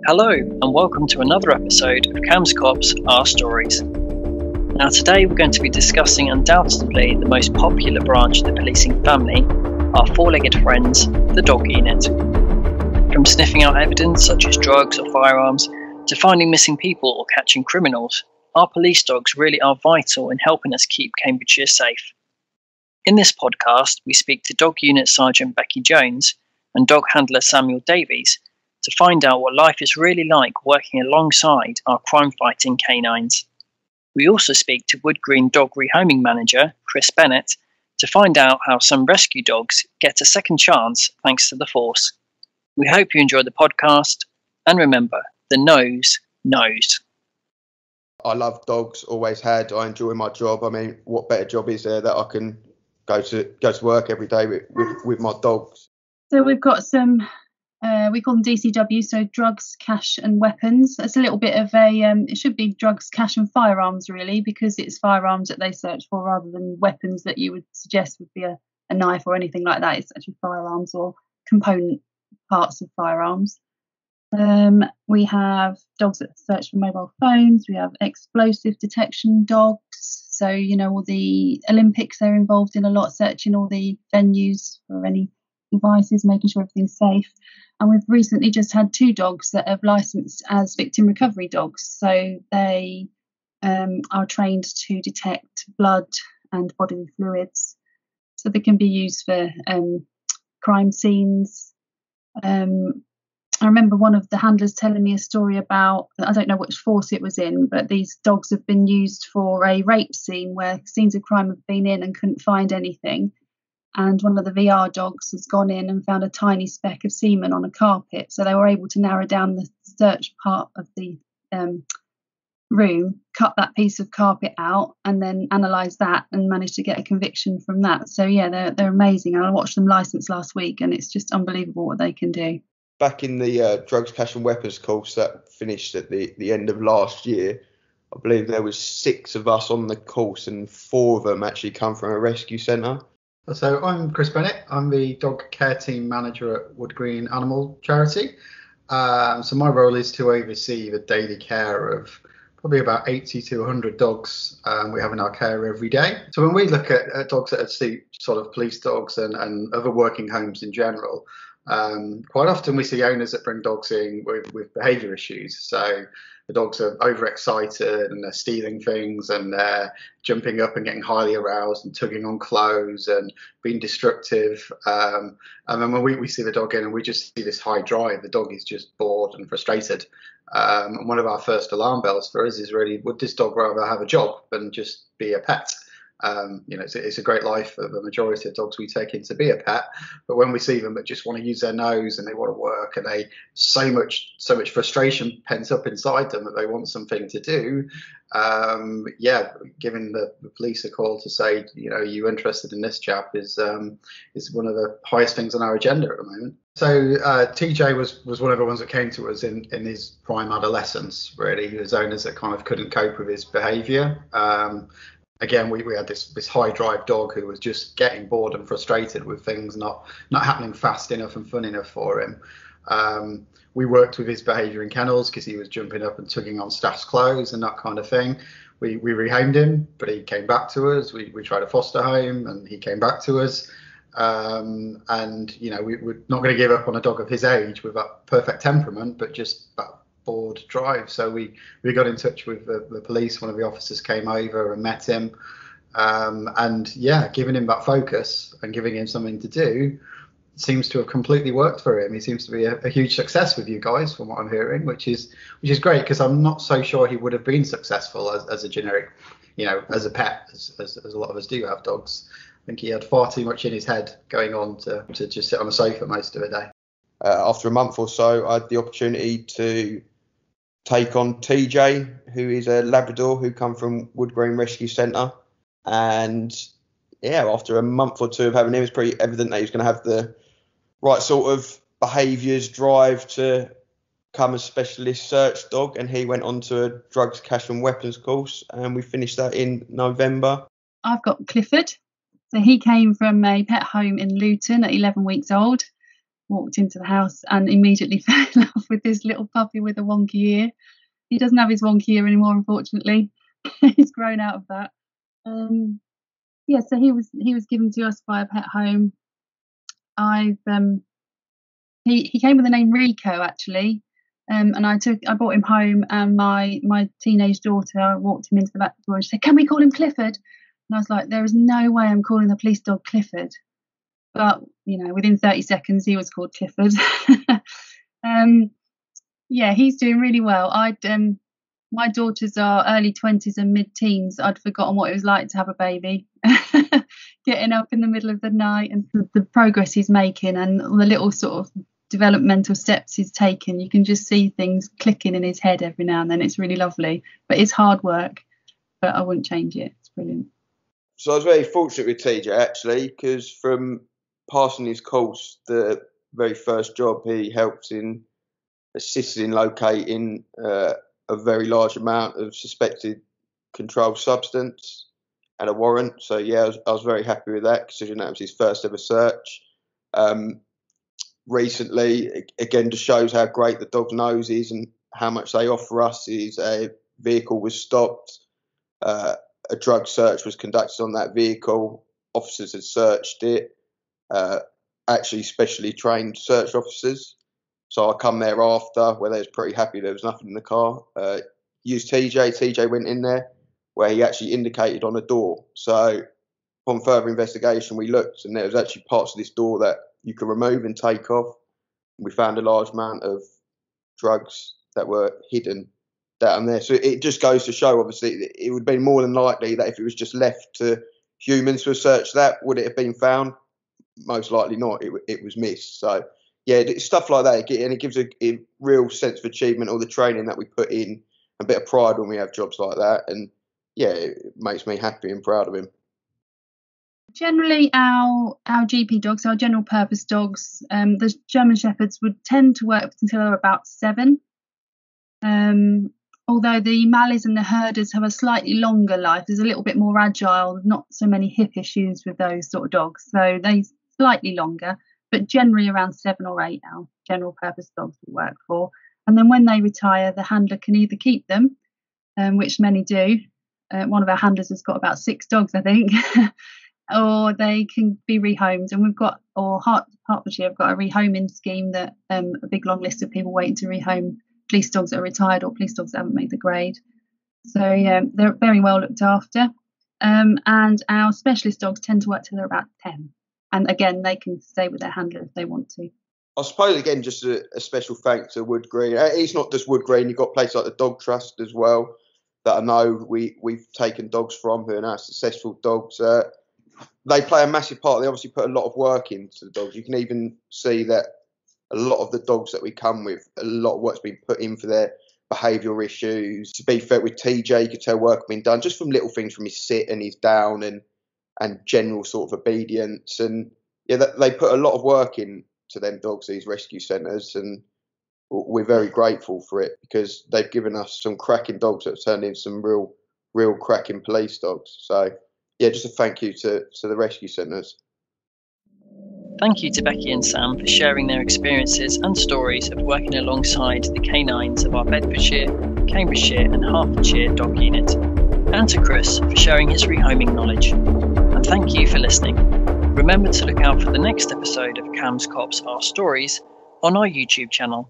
Hello, and welcome to another episode of Cams Cops Our Stories. Now, today we're going to be discussing undoubtedly the most popular branch of the policing family, our four-legged friends, the dog unit. From sniffing out evidence such as drugs or firearms, to finding missing people or catching criminals, our police dogs really are vital in helping us keep Cambridgeshire safe. In this podcast, we speak to Dog Unit Sergeant Becky Jones and dog handler Samuel Davies to find out what life is really like working alongside our crime-fighting canines. We also speak to Wood Green Dog Rehoming Manager Chris Bennett to find out how some rescue dogs get a second chance thanks to the force. We hope you enjoy the podcast, and remember, the nose knows. I love dogs, always had. I enjoy my job. I mean, what better job is there that I can go to work every day with my dogs? So we've got some, we call them DCW, so drugs, cash and weapons. It's a little bit of it should be drugs, cash and firearms really, because it's firearms that they search for rather than weapons that you would suggest would be a knife or anything like that. It's actually firearms or component parts of firearms. We have dogs that search for mobile phones. We have explosive detection dogs. So, all the Olympics, they're involved in a lot, searching all the venues for any devices, making sure everything's safe. And we've recently just had two dogs that have licensed as victim recovery dogs. So they are trained to detect blood and bodily fluids. So they can be used for crime scenes. I remember one of the handlers telling me a story about, I don't know which force it was in, but these dogs have been used for a rape scene where scenes of crime have been in and couldn't find anything. And one of the VR dogs has gone in and found a tiny speck of semen on a carpet. So they were able to narrow down the search part of the room, cut that piece of carpet out and then analyse that and manage to get a conviction from that. So, yeah, they're amazing. I watched them licensed last week and it's just unbelievable what they can do. Back in the drugs, cash and weapons course that finished at the end of last year, I believe there was 6 of us on the course and 4 of them actually come from a rescue centre. So I'm Chris Bennett. I'm the dog care team manager at Wood Green Animal Charity. So my role is to oversee the daily care of probably about 80 to 100 dogs we have in our care every day. So when we look at dogs that see sort of police dogs and other working homes in general, quite often we see owners that bring dogs in with behaviour issues. So the dogs are overexcited and they're stealing things and they're jumping up and getting highly aroused and tugging on clothes and being destructive. And then when we see the dog in and we just see this high drive, the dog is just bored and frustrated. And one of our first alarm bells for us is really, would this dog rather have a job than just be a pet? It's a great life for the majority of dogs we take in to be a pet, but when we see them that just want to use their nose and they want to work and they so much frustration pent up inside them that they want something to do, giving the police a call to say, are you interested in this chap is one of the highest things on our agenda at the moment. So TJ was one of the ones that came to us in his prime adolescence, really. He was owners that kind of couldn't cope with his behaviour. Again, we had this high drive dog who was just getting bored and frustrated with things not happening fast enough and fun enough for him. We worked with his behaviour in kennels because he was jumping up and tugging on staff's clothes and that kind of thing. We rehomed him, but he came back to us. We tried a foster home and he came back to us. We're not going to give up on a dog of his age with that perfect temperament, but just that bored drive. So we got in touch with the police. One of the officers came over and met him, giving him that focus and giving him something to do seems to have completely worked for him. He seems to be a huge success with you guys from what I'm hearing, which is great, because I'm not so sure he would have been successful as a generic, as a pet, as a lot of us do have dogs. I think he had far too much in his head going on to just sit on the sofa most of the day. After a month or so, I had the opportunity to take on TJ, who is a Labrador who come from Wood Green Rescue Centre. And after a month or two of having him, it was pretty evident that he was going to have the right sort of behaviours, drive to become a specialist search dog. And he went on to a drugs, cash and weapons course, and we finished that in November. I've got Clifford. So he came from a pet home in Luton at 11 weeks old. walked into the house and immediately fell in love with this little puppy with a wonky ear. He doesn't have his wonky ear anymore, unfortunately. He's grown out of that. So he was given to us by a pet home. He came with the name Rico, actually, and I brought him home, and my teenage daughter, I walked him into the back door and she said, "Can we call him Clifford?" And I was like, "There is no way I'm calling the police dog Clifford." But within 30 seconds he was called Clifford. He's doing really well. My daughters are early 20s and mid-teens. I'd forgotten what it was like to have a baby. Getting up in the middle of the night, and the progress he's making and the little sort of developmental steps he's taken, you can just see things clicking in his head every now and then. It's really lovely, but it's hard work, but I wouldn't change it. It's brilliant. So I was very fortunate with TJ, actually, because from passing his course, the very first job, he helped in assisting in locating a very large amount of suspected controlled substance and a warrant. So I was very happy with that, considering that was his first ever search. Recently, again, just shows how great the dog's nose is and how much they offer us, is a vehicle was stopped. A drug search was conducted on that vehicle. Officers had searched it, actually specially trained search officers. So I come there after, where they was pretty happy there was nothing in the car. Used TJ. TJ went in there, where he actually indicated on a door. So upon further investigation, we looked, and there was actually parts of this door that you can remove and take off. We found a large amount of drugs that were hidden down there. So it just goes to show, obviously, it would be more than likely that if it was just left to humans to search that, would it have been found? Most likely not. It was missed. So stuff like that, and it gives a real sense of achievement, all the training that we put in, a bit of pride when we have jobs like that, and it makes me happy and proud of him. Generally, our GP dogs, our general purpose dogs, the German Shepherds would tend to work until they're about 7. Although the Malleys and the Herders have a slightly longer life, there's a little bit more agile, not so many hip issues with those sort of dogs, so they're slightly longer. But generally around 7 or 8 our general purpose dogs will work for. And then when they retire, the handler can either keep them, which many do. One of our handlers has got about 6 dogs, I think, or they can be rehomed. And we've got, Hertfordshire have got a rehoming scheme that a big long list of people waiting to rehome police dogs that are retired or police dogs that haven't made the grade. So they're very well looked after. And our specialist dogs tend to work till they're about 10. And again, they can stay with their handler if they want to. I suppose, again, just a special thanks to Wood Green. It's not just Wood Green. You've got places like the Dog Trust as well that I know we've taken dogs from, who are now successful dogs. They play a massive part. They obviously put a lot of work into the dogs. You can even see that a lot of the dogs that we come with, a lot of work's been put in for their behavioural issues. To be fair, with TJ, you could tell work had been done just from little things, from his sit and his down and general sort of obedience. And they put a lot of work in to them dogs, these rescue centres, and we're very grateful for it, because they've given us some cracking dogs that have turned into some real cracking police dogs. So just a thank you to the rescue centres. Thank you to Becky and Sam for sharing their experiences and stories of working alongside the canines of our Bedfordshire, Cambridgeshire and Hertfordshire dog unit, and to Chris for sharing his rehoming knowledge. And thank you for listening. Remember to look out for the next episode of Cam's Cops Our Stories on our YouTube channel.